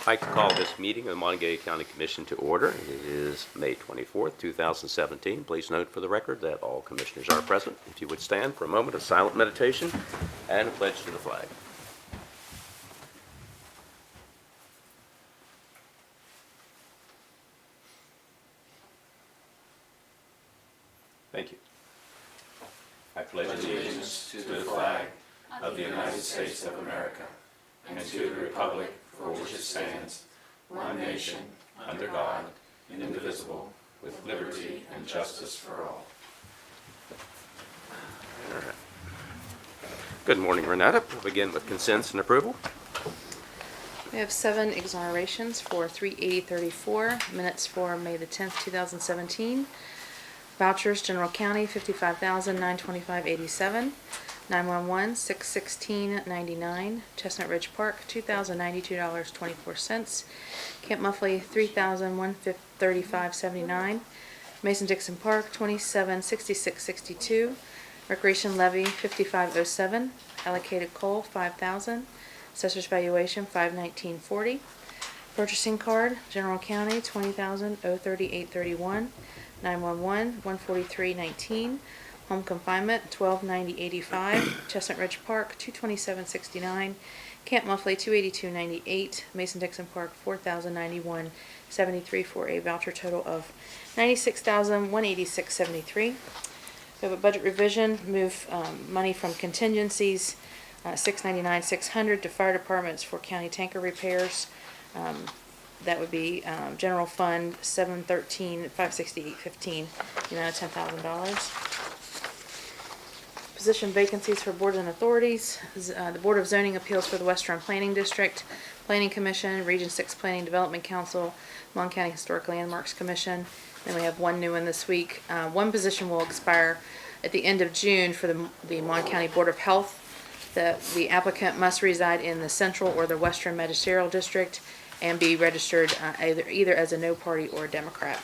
I'd like to call this meeting of the Monongalia County Commission to order. It is May 24th, 2017. Please note for the record that all commissioners are present. If you would stand for a moment of silent meditation and a pledge to the flag. Thank you. I pledge allegiance to the flag of the United States of America and to the republic for which it stands, one nation, under God, indivisible, with liberty and justice for all. All right. Good morning, Renata. We'll begin with consents and approval. We have 7 exonerations for 3/80/34, minutes for May the 10th, 2017. Vouchers, General County, $55,925.87. 911, $616.99. Chestnut Ridge Park, $2,092.24. Camp Muffley, $3,135.79. Mason-Dixon Park, $2766.62. Recreation Levy, $55.07. Allocated coal, $5,000. Assessor's valuation, $519.40. Purchasing card, General County, $20,038.31. 911, $143.19. Home confinement, $1290.85. Chestnut Ridge Park, $227.69. Camp Muffley, $282.98. Mason-Dixon Park, $4,091.73 for a voucher total of $96,186.73. We have a budget revision, move money from contingencies, $699,600 to fire departments for county tanker repairs. That would be General Fund 713-568.15, the amount of $10,000. Position vacancies for boards and authorities. The Board of Zoning Appeals for the Western Planning District, Planning Commission, Region 6 Planning Development Council, Mon County Historic Landmarks Commission. Then we have one new one this week. One position will expire at the end of June for the Mon County Board of Health. The applicant must reside in the Central or the Western Magisterial District and be registered either as a no party or a Democrat.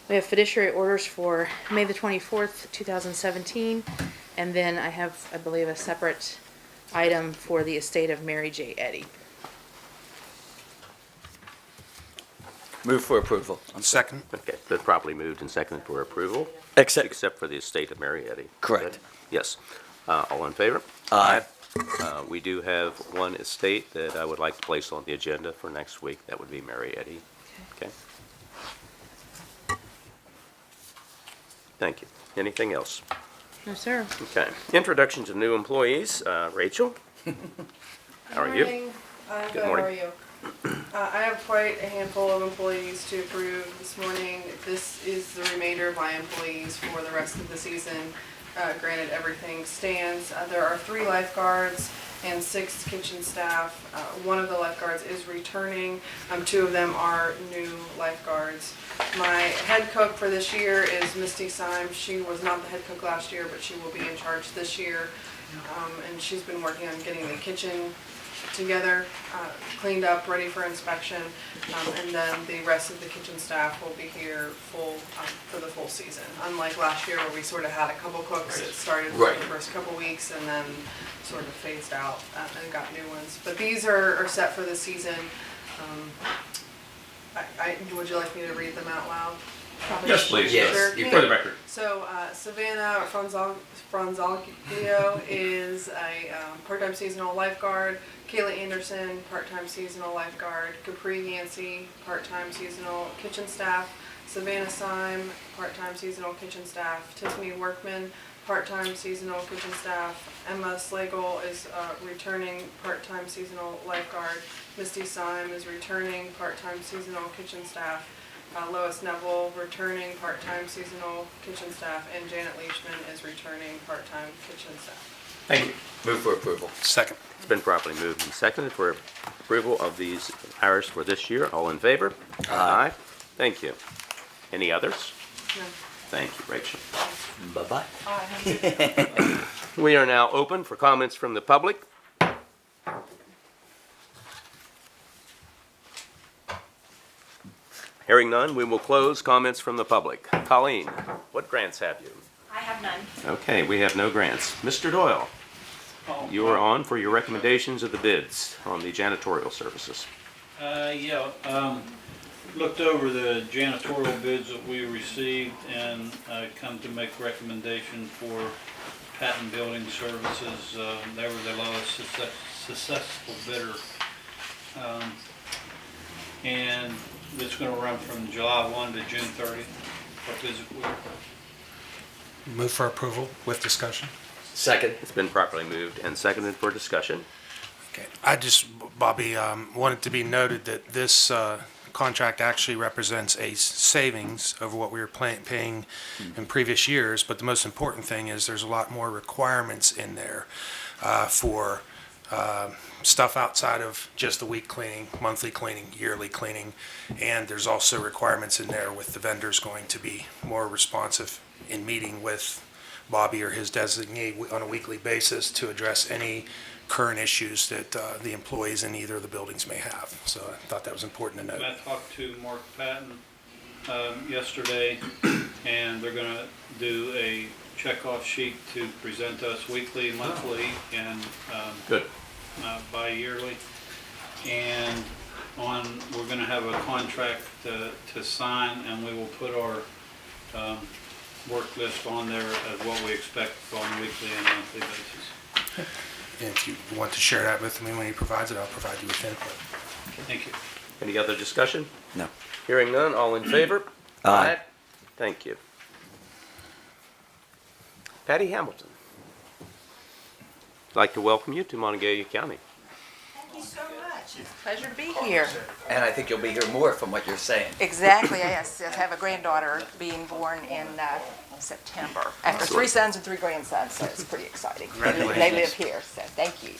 We have fiduciary orders for May the 24th, 2017, and then I have, I believe, a separate item for the estate of Mary J. Eddy. Move for approval. Second. Okay, been properly moved and seconded for approval, Except except for the estate of Mary Eddy. Correct. Yes. All in favor? Aye. We do have one estate that I would like to place on the agenda for next week. That would be Mary Eddy. Okay. Thank you. Anything else? No, sir. Okay. Introduction to new employees. Rachel? How are you? Morning. I'm Good good. How morning. are you? I have quite a handful of employees to approve this morning. This is the remainder of my employees for the rest of the season. Granted, everything stands. There are 3 lifeguards and 6 kitchen staff. One of the lifeguards is returning. 2 of them are new lifeguards. My head cook for this year is Misty Symes. She was not the head cook last year, but she will be in charge this year. And she's been working on getting the kitchen together, cleaned up, ready for inspection, and then the rest of the kitchen staff will be here full for the full season. Unlike last year where we sort of had a couple cooks that started for the first couple weeks and then sort of phased out and got new ones. But these are set for the season. Would you like me to read them out loud? Probably. Yes, please. Yes. Sure. For the record. So Savannah Franzalgio is a part-time seasonal lifeguard. Kayla Anderson, part-time seasonal lifeguard. Capri Yancey, part-time seasonal kitchen staff. Savannah Syme, part-time seasonal kitchen staff. Tiffany Workman, part-time seasonal kitchen staff. Emma Slagle is returning part-time seasonal lifeguard. Misty Syme is returning part-time seasonal kitchen staff. Lois Neville, returning part-time seasonal kitchen staff, and Janet Leachman is returning part-time kitchen staff. Thank you. Move for approval. Second. It's been properly moved and seconded for approval of these hires for this year. All in favor? Aye. Thank you. Any others? No. Thank you, Rachel. Bye-bye. We are now open for comments from the public. Hearing none, we will close comments from the public. Colleen, what grants have you? I have none. Okay, we have no grants. Mr. Doyle, you are on for your recommendations of the bids on the janitorial services. Looked over the janitorial bids that we received and come to make recommendation for Patton Building Services. They were the lowest successful bidder. And it's gonna run from July 1 to June 30th for physical work. Move for approval with discussion. Second. It's been properly moved and seconded for discussion. Okay. I just, Bobby, wanted to be noted that this contract actually represents a savings over what we were paying in previous years, but the most important thing is there's a lot more requirements in there for stuff outside of just the week cleaning, monthly cleaning, yearly cleaning, and there's also requirements in there with the vendors going to be more responsive in meeting with Bobby or his designee on a weekly basis to address any current issues that the employees in either of the buildings may have. So I thought that was important to note. I talked to Mark Patton yesterday, and they're gonna do a checkoff sheet to present us weekly, monthly, and Good. bi-yearly. And we're gonna have a contract to sign, and we will put our work list on there as what we expect on a weekly and monthly basis. And if you want to share that with me when he provides it, I'll provide you with input. Thank you. Any other discussion? No. Hearing none, all in favor? Aye. Thank you. Patty Hamilton. I'd like to welcome you to Monongalia County. Thank you so much. It's a pleasure to be here. And I think you'll be here more from what you're saying. Exactly, yes. I have a granddaughter being born in September. After 3 sons and 3 grandsons, so it's pretty exciting. They live here, so thank you.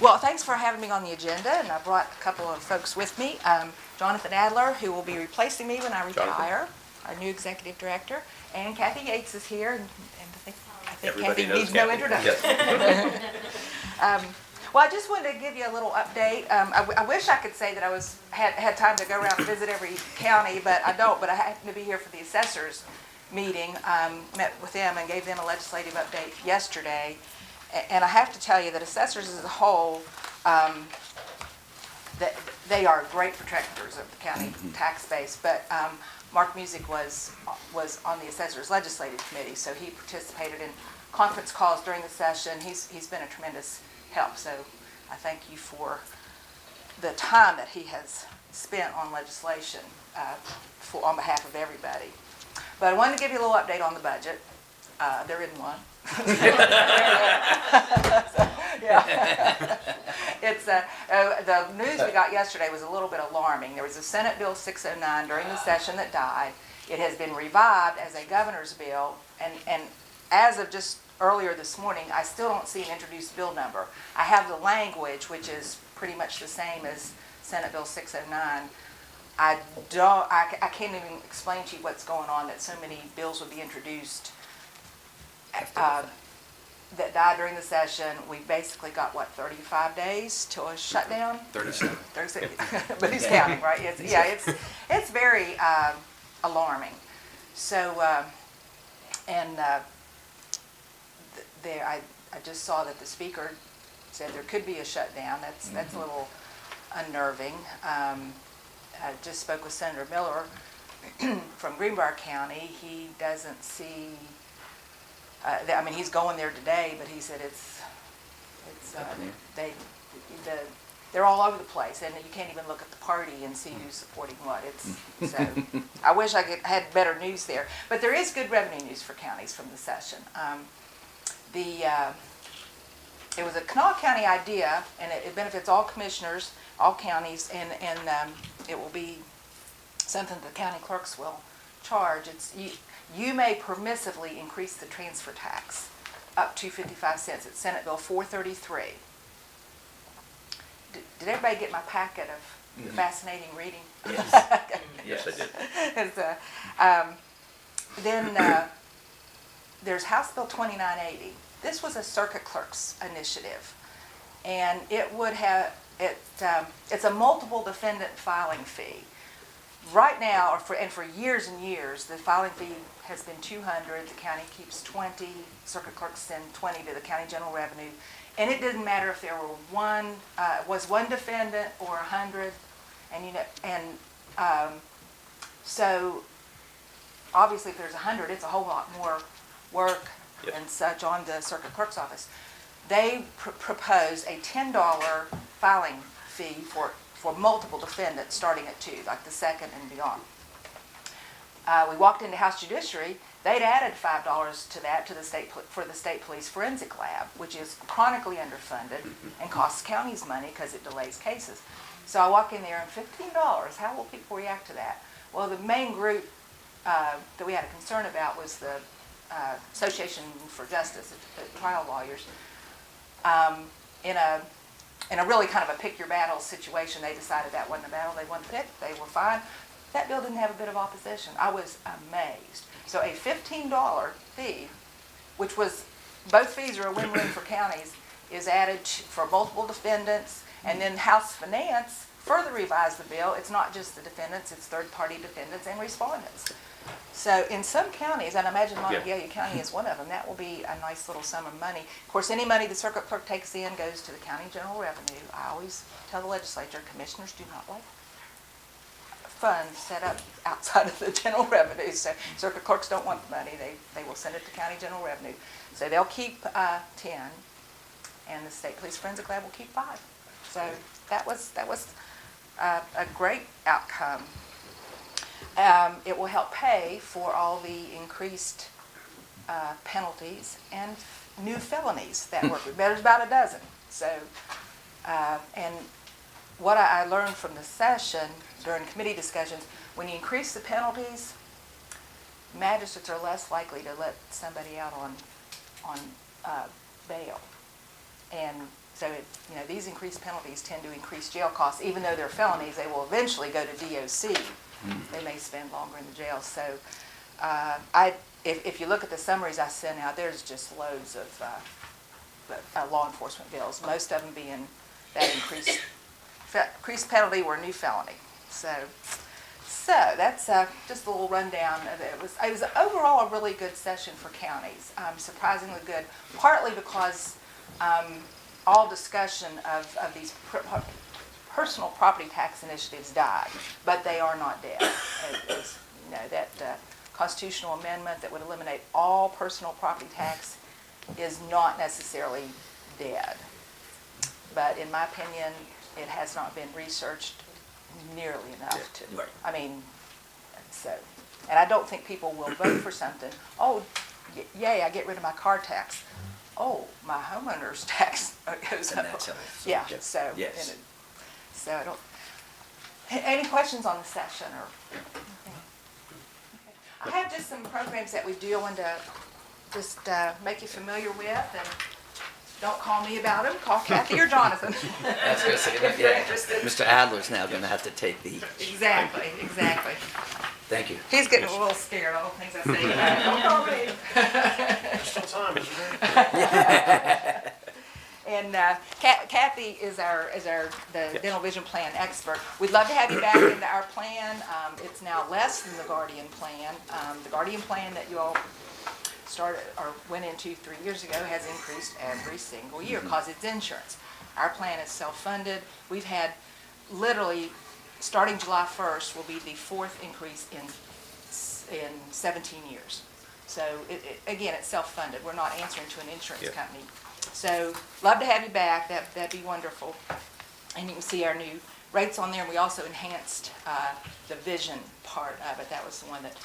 Well, thanks for having me on the agenda, and I brought a couple of folks with me. Jonathan Adler, who will be replacing me when I retire, our new executive director, and Kathy Yates is here, and I think Everybody Kathy knows needs no Kathy. introduction. Well, I just wanted to give you a little update. I wish I could say that I had time to go around and visit every county, but I don't. But I happened to be here for the assessors meeting, met with them and gave them a legislative update yesterday. And I have to tell you that assessors as a whole, that they are great protectors of the county tax base. But Mark Music was on the assessors legislative committee, so he participated in conference calls during the session. He's been a tremendous help. So I thank you for the time that he has spent on legislation on behalf of everybody. But I wanted to give you a little update on the budget. There isn't one. It's the news we got yesterday was a little bit alarming. There was a Senate Bill 609 during the session that died. It has been revived as a governor's bill, and as of just earlier this morning, I still don't see an introduced bill number. I have the language, which is pretty much the same as Senate Bill 609. I can't even explain to you what's going on, that so many bills would be introduced that died during the session. We basically got, 35 days till a shutdown? 37. 36. But he's counting, right? It's very alarming. So, I just saw that the speaker said there could be a shutdown. That's a little unnerving. I just spoke with Senator Miller from Greenbrier County. He doesn't see. He's going there today, but he said they're all over the place, and you can't even look at the party and see who's supporting what. So I wish I had better news there, but there is good revenue news for counties from the session. It was a Kanawha County idea, and it benefits all commissioners, all counties, and it will be something the county clerks will charge. You may permissively increase the transfer tax up to 55 cents. It's Senate Bill 433. Did everybody get my packet of fascinating reading? Yes. Yes, I did. Then there's House Bill 2980. This was a circuit clerk's initiative, and it's a multiple defendant filing fee. Right now, and for years and years, the filing fee has been $200. The county keeps 20. Circuit clerks send 20 to the county general revenue, and it didn't matter if there was one defendant or 100. And, so obviously if there's 100, it's a whole lot more work Yep. and such on the circuit clerk's office. They proposed a $10 filing fee for multiple defendants starting at 2, like the second and beyond. We walked into House Judiciary, they'd added $5 to that for the State Police Forensic Lab, which is chronically underfunded and costs counties money because it delays cases. So I walk in there and $15, how will people react to that? Well, the main group that we had a concern about was the Association for Justice, trial lawyers. In a really kind of a pick your battle situation, they decided that wasn't a battle they wanted to pick. They were fine. That bill didn't have a bit of opposition. I was amazed. So a $15 fee, which was, both fees are a win-win for counties, is added for multiple defendants, and then House Finance further revised the bill. It's not just the defendants, it's third-party defendants and respondents. So in some counties, and I imagine Monongalia County is one of them, that will be a nice little sum of money. Of course, any money the circuit clerk takes in goes to the county general revenue. I always tell the legislature, commissioners do not like funds set up outside of the general revenue. So circuit clerks don't want the money. They will send it to county general revenue. So they'll keep 10, and the State Police Forensic Lab will keep 5. So that was a great outcome. It will help pay for all the increased penalties and new felonies that work. There's about a dozen. So, and what I learned from the session during committee discussions, when you increase the penalties, magistrates are less likely to let somebody out on bail. And so, these increased penalties tend to increase jail costs. Even though they're felonies, they will eventually go to DOC. They may spend longer in the jail. So if you look at the summaries I sent out, there's just loads of law enforcement bills, most of them being that increased penalty or new felony. So that's just a little rundown of it. It was overall a really good session for counties, surprisingly good, partly because all discussion of these personal property tax initiatives died, but they are not dead. That constitutional amendment that would eliminate all personal property tax is not necessarily dead. But in my opinion, it has not been researched nearly enough to. Right. I mean, and I don't think people will vote for something. Oh, yay! I get rid of my car tax. Oh, my homeowner's tax goes up. And that's how Yeah. yes. So. Yes. So I don't. Any questions on the session or? Okay. I have just some programs that we do. I wanted to just make you familiar with, and don't call me about them. Call Kathy or Jonathan. That's good. If you're interested. Mr. Adler's now going to have to take the. Exactly. Thank you. He's getting a little scared. All the things I say. Don't call me. Still time, isn't there? And Kathy is the dental vision plan expert. We'd love to have you back into our plan. It's now less than the Guardian plan. The Guardian plan that you all started or went into 3 years ago has increased every single year because it's insurance. Our plan is self-funded. We've had literally, starting July 1st, will be the 4th increase in 17 years. So again, it's self-funded. We're not answering to an insurance company. So love to have you back. That'd be wonderful. And you can see our new rates on there. And we also enhanced the vision part of it. That was the one that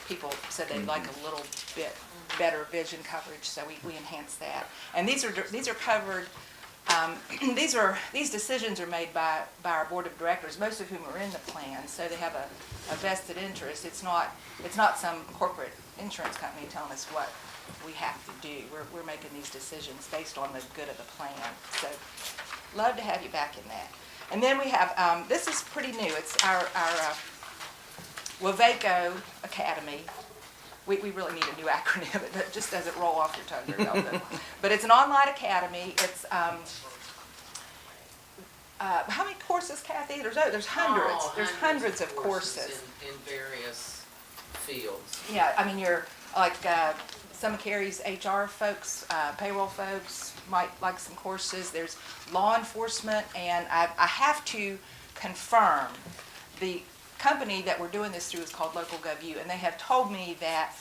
people said they'd like a little bit better vision coverage. So we enhanced that. And these are covered. These decisions are made by our board of directors, most of whom are in the plan. So they have a vested interest. It's not some corporate insurance company telling us what we have to do. We're making these decisions based on the good of the plan. So love to have you back in that. And then we have, this is pretty new. It's our Waveco Academy. We really need a new acronym. It just doesn't roll off your tongue very often. But it's an online academy. It's how many courses, Kathy? There's hundreds. Oh, There's hundreds of courses in various fields. Yeah, I mean, you're like some of Carrie's HR folks, payroll folks might like some courses. There's law enforcement, and I have to confirm the company that we're doing this through is called Local GovU, and they have told me that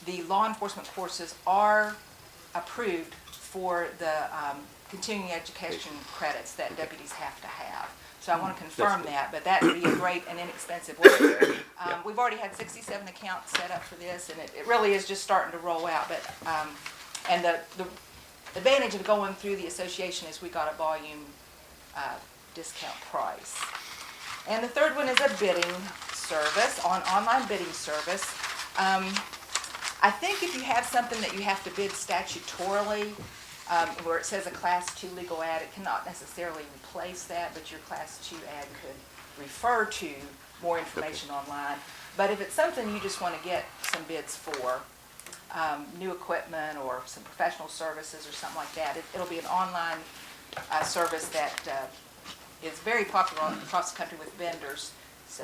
the law enforcement courses are approved for the continuing education credits that deputies have to have. So I want to confirm that, but that would be a great and inexpensive way. We've already had 67 accounts set up for this, and it really is just starting to roll out. But and the advantage of going through the association is we got a volume discount price. And the third one is a bidding service, online bidding service. I think if you have something that you have to bid statutorily, where it says a Class 2 legal ad, it cannot necessarily replace that, but your Class 2 ad could refer to more information online. But if it's something you just want to get some bids for, new equipment or some professional services or something like that, it'll be an online service that is very popular across the country with vendors. So,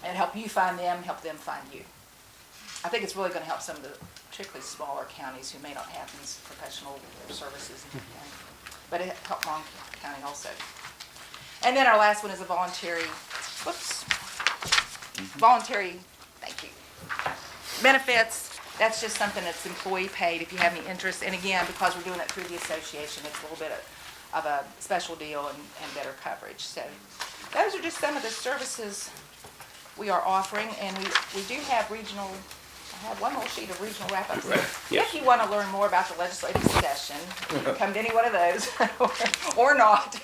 and help you find them, help them find you. I think it's really going to help some of the particularly smaller counties who may not have these professional services. But it helped Monongalia County also. And then our last one is a voluntary, voluntary, thank you, benefits. That's just something that's employee paid if you have any interest. And again, because we're doing it through the association, it's a little bit of a special deal and better coverage. So those are just some of the services we are offering. And we do have regional, I have one whole sheet of regional wrap-ups. If you want to learn more about the legislative session, you can come to any one of those or not.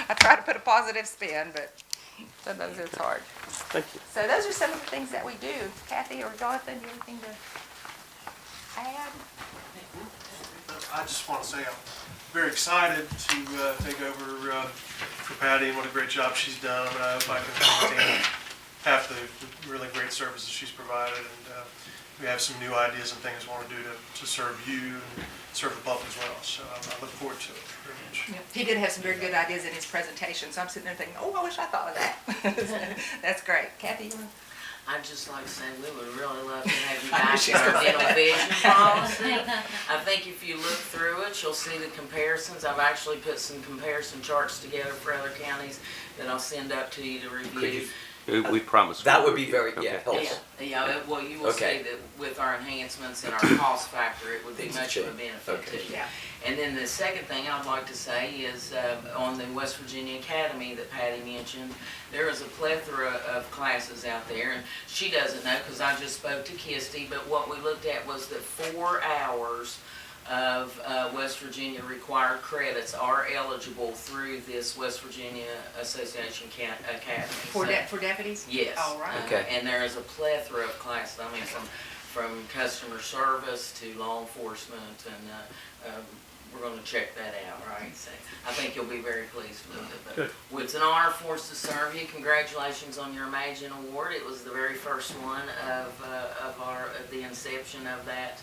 I try to put a positive spin, but sometimes it's hard. Thank you. So those are some of the things that we do. Kathy or Jonathan, do you have anything to add? I just want to say I'm very excited to take over for Patty and what a great job she's done. And I hope I can maintain half the really great services she's provided. And we have some new ideas and things we want to do to serve you and serve the public as well. So I look forward to it very much. Yeah. He did have some very good ideas in his presentation, so I'm sitting there thinking, oh, I wish I thought of that. That's great. Kathy, you want to? I'd just like to say we would really love to have you back in our dental vision policy. I think if you look through it, you'll see the comparisons. I've actually put some comparison charts together for other counties that I'll send up to you to review. We promise. That would be very, Okay. helpful. Well, you will Okay. see that with our enhancements and our cost factor, it would be much of a benefit to you. Yeah. And then the second thing I'd like to say is on the West Virginia Academy that Patty mentioned, there is a plethora of classes out there, and she doesn't know because I just spoke to Kisty, but what we looked at was that 4 hours of West Virginia required credits are eligible through this West Virginia Association Academy. For deputies? Yes. All right. Okay. And there is a plethora of classes. I mean, from customer service to law enforcement, and we're going to check that out, right? So I think you'll be very pleased with it. Good. But it's an honor for us to serve you. Congratulations on your Imagine Award. It was the very first one of the inception of that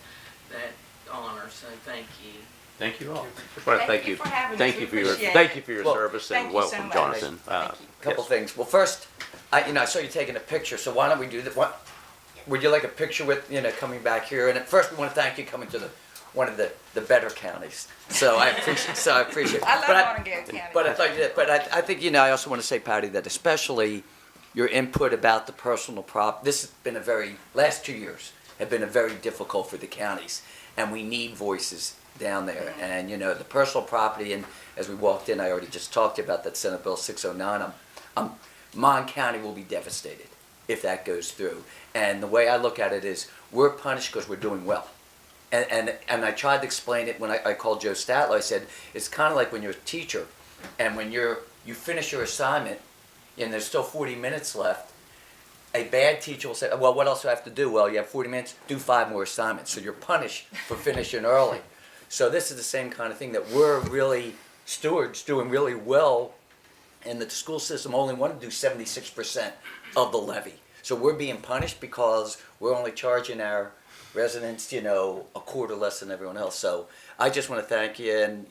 honor. So thank you. Thank you all. Just want to Thank you for having us. Thank We you for your appreciate thank it. you for your Well, service thank and you so welcome, much. Jonathan. Thank you. Couple Yes. things. Well, first, I saw you taking a picture, so why don't we do that? Would you like a picture with, coming back here? And at first, we want to thank you coming to one of the better counties. So I appreciate it. I love But Monongalia County. But I thought you did. But I think, I also want to say, Patty, that especially your input about the personal this has been last 2 years have been a very difficult for the counties. And we need voices down there. And, the personal property, and as we walked in, I already just talked to you about that Senate Bill 609. Mon County will be devastated if that goes through. And the way I look at it is we're punished because we're doing well. And I tried to explain it when I called Joe Statler. I said, it's kind of like when you're a teacher and when you finish your assignment and there's still 40 minutes left, a bad teacher will say, well, what else do I have to do? Well, you have 40 minutes, do 5 more assignments. So you're punished for finishing early. So this is the same kind of thing that we're really stewards doing really well, and the school system only want to do 76% of the levy. So we're being punished because we're only charging our residents, a quarter less than everyone else. So I just want to thank you, and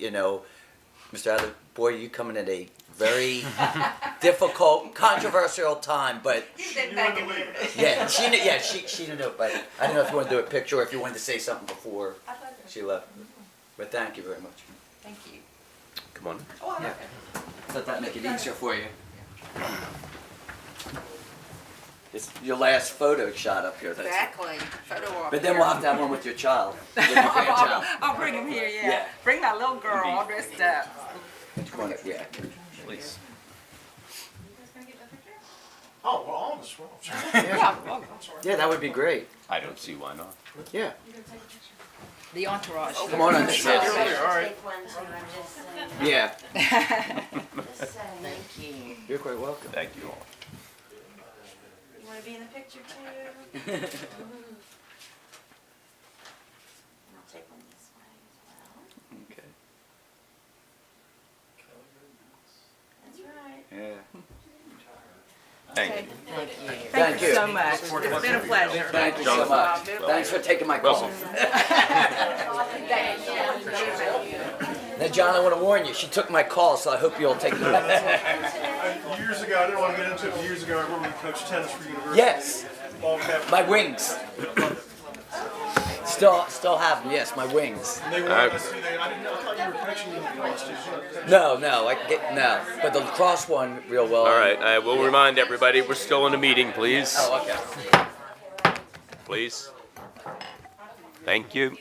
Mr. Adler, boy, you coming at a very difficult, controversial time, but You've been begging me. yeah, she knew. Yeah, she knew. But I don't know if you want to do a picture or if you wanted to say something before I'd love to. she left. But thank you very much. Thank you. Come on. Oh, I love Yeah. it. Let that make it easier for you. It's your last photo shot up here. That's Exactly. Photo op. But then we'll have to have one with your child, with your grandchild. I'll bring him here, yeah. Yeah. Bring my little girl all dressed up. Yeah, please. Oh, well, all of us, well, sure. Yeah, that would be great. I don't see why not. Yeah. The entourage. Come on on this side. All right. Yeah, Thank you. you're quite welcome. Thank you all. You want to be in the picture too? I'll take one this way as well. Okay. That's right. Yeah. Thank you. Thank you. So much. It's been a pleasure. Thank you so much. Thanks for taking my call. Now, John, I want to warn you, she took my call, so I hope you'll take it. Years ago, I didn't want to get into it, but years ago, I remember we coached tennis for university. Yes, Ball cap. my wings. Still have them, yes, my wings. And they wanted us to, I thought you were coaching in the lacrosse too. No, no. But the lacrosse one real well. All right, I will remind everybody, we're still in a meeting, please. Oh, okay. Please. Thank you.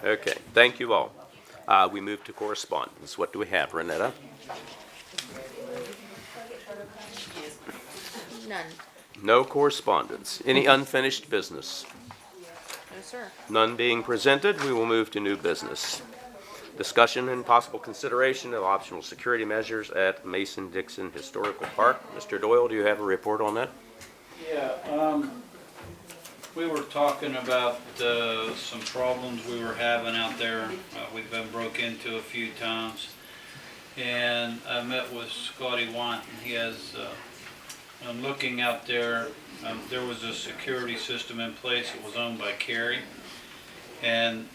Okay, thank you all. We move to correspondence. What do we have, Renetta? None. No correspondence. Any unfinished business? No, sir. None being presented, we will move to new business. Discussion and possible consideration of optional security measures at Mason-Dixon Historical Park. Mr. Doyle, do you have a report on that? Yeah, we were talking about some problems we were having out there. We've been broke into a few times. And I met with Scotty Want, and he has, I'm looking out there, there was a security system in place. It was owned by Carrie. And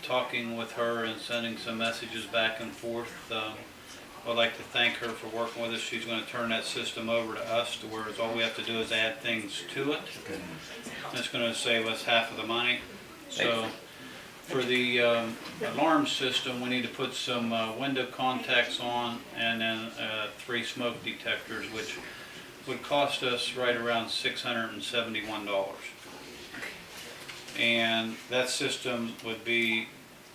talking with her and sending some messages back and forth, I'd like to thank her for working with us. She's going to turn that system over to us to where all we have to do is add things to it. It's going to save us half of the money. So for the alarm system, we need to put some window contacts on and then 3 smoke detectors, which would cost us right around $671. And that system would be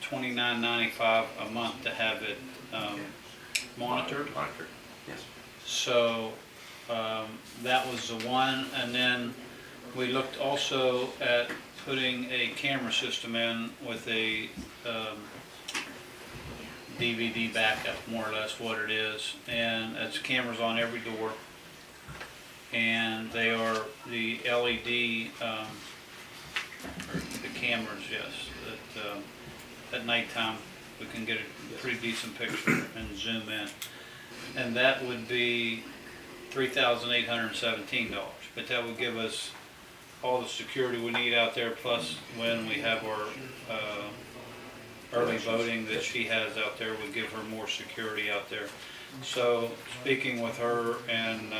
$29.95 a month to have it monitored. Yes. So that was the one, and then we looked also at putting a camera system in with a DVD backup, more or less what it is, and it's cameras on every door, and they are the LED, the cameras, yes, that at nighttime we can get a pretty decent picture and zoom in. And that would be $3,817, but that would give us all the security we need out there, plus when we have our early voting that she has out there, would give her more security out there. So speaking with her and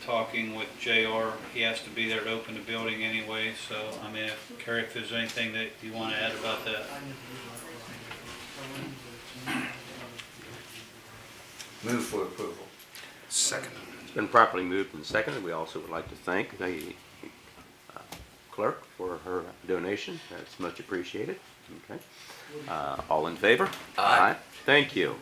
talking with JR, he has to be there to open the building anyway, so I mean, Carrie, if there's anything that you want to add about that. Move for approval. Second. It's been properly moved and seconded. We also would like to thank the clerk for her donation. That's much appreciated. Okay. All in favor? Aye. Thank you.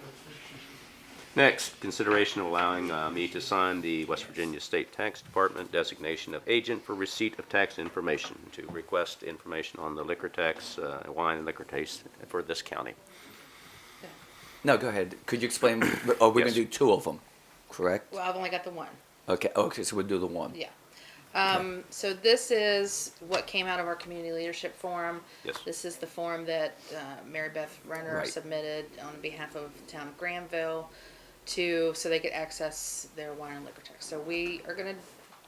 Next, consideration of allowing me to sign the West Virginia State Tax Department designation of agent for receipt of tax information to request information on the liquor tax, wine and liquor taste for this county. No, go ahead. Could you explain? Oh, we're Yes. going to do 2 of them, correct? Well, I've only got the one. Okay, so we'll do the one. Yeah. So this is what came out of our community leadership forum. Yes. This is the form that Mary Beth Renner Right. submitted on behalf of the town of Granville so they could access their wine and liquor tax. So we are going to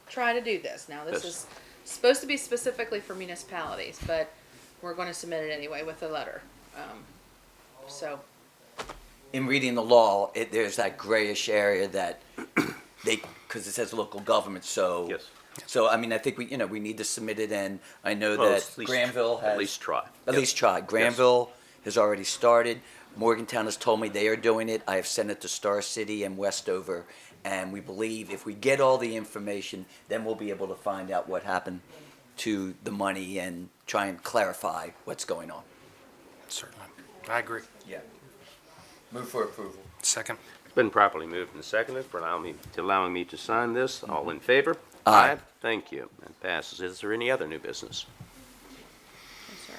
try to do this. Now, this Yes. is supposed to be specifically for municipalities, but we're going to submit it anyway with a letter. So In reading the law, there's that grayish area that because it says local government, so. Yes. So, I mean, I think we need to submit it, and I know Well, that at least- Granville has. At least try. At least try. Granville has already started. Morgantown has told me they are doing it. I have sent it to Star City and Westover, and we believe if we get all the information, then we'll be able to find out what happened to the money and try and clarify what's going on. Certainly. I agree. Yeah. Move for approval. Second. It's been properly moved and seconded for allowing me to sign this. All in favor? Aye. Thank you. That passes. Is there any other new business? Yes, sir.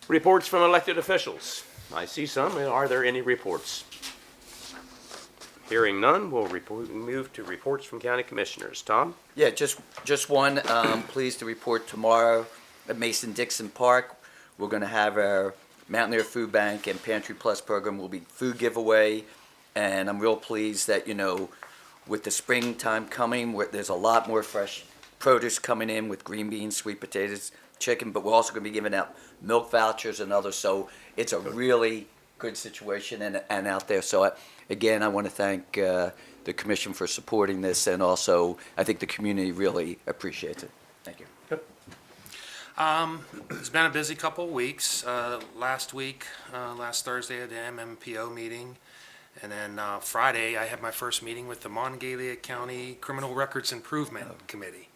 Reports from elected officials. I see some. Are there any reports? Hearing none, we'll move to reports from county commissioners. Tom? Yeah, just one. Pleased to report tomorrow at Mason-Dixon Park, we're going to have our Mountaineer Food Bank and Pantry Plus program will be food giveaway. And I'm real pleased that, with the springtime coming, there's a lot more fresh produce coming in with green beans, sweet potatoes, chicken, but we're also going to be giving out milk vouchers and others. So it's a really good situation and out there. So again, I want to thank the commission for supporting this, and also I think the community really appreciates it. Thank you. It's been a busy couple of weeks. Last Thursday, I had the MMPO meeting. And then Friday, I had my first meeting with the Monongalia County Criminal Records Improvement Committee.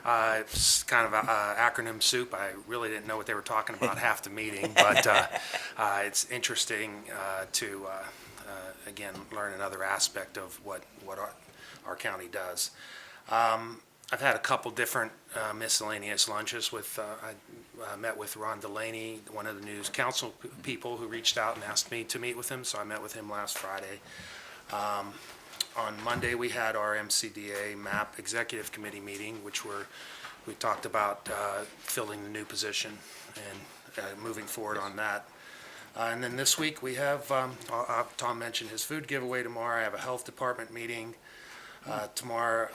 It's kind of an acronym soup. I really didn't know what they were talking about half the meeting, but it's interesting to, again, learn another aspect of what our county does. I've had a couple different miscellaneous lunches with, I met with Ron Delaney, one of the news council people who reached out and asked me to meet with him, so I met with him last Friday. On Monday, we had our MCDA MAP Executive Committee meeting, we talked about filling the new position and moving forward on that. And then this week, we have, Tom mentioned his food giveaway tomorrow. I have a health department meeting tomorrow,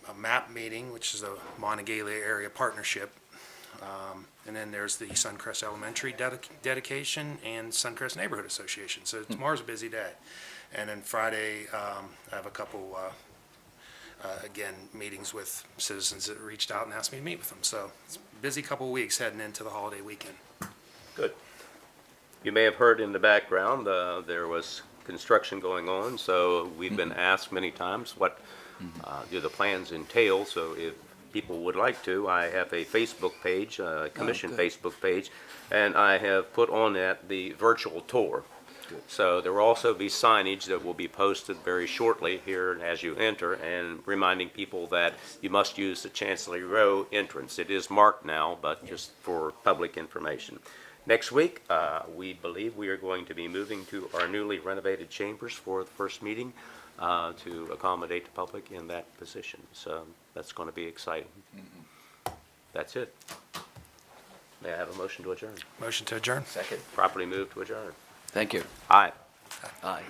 a MAP meeting, which is a Monongalia Area Partnership. And then there's the Suncrest Elementary dedication and Suncrest Neighborhood Association. So tomorrow's a busy day. And then Friday, I have a couple, again, meetings with citizens that reached out and asked me to meet with them. So it's a busy couple of weeks heading into the holiday weekend. Good. You may have heard in the background, there was construction going on, so we've been asked many times what do the plans entail. So if people would like to, I have a Facebook page, commission Facebook page, and I have put on that the virtual tour. So there will also be signage that will be posted very shortly here as you enter, and reminding people that you must use the Chancellery Row entrance. It is marked now, but just for public information. Next week, we believe we are going to be moving to our newly renovated chambers for the first meeting to accommodate the public in that position. So that's going to be exciting. That's it. May I have a motion to adjourn? Motion to adjourn. Second. Properly moved to adjourn. Thank you. Aye. Aye.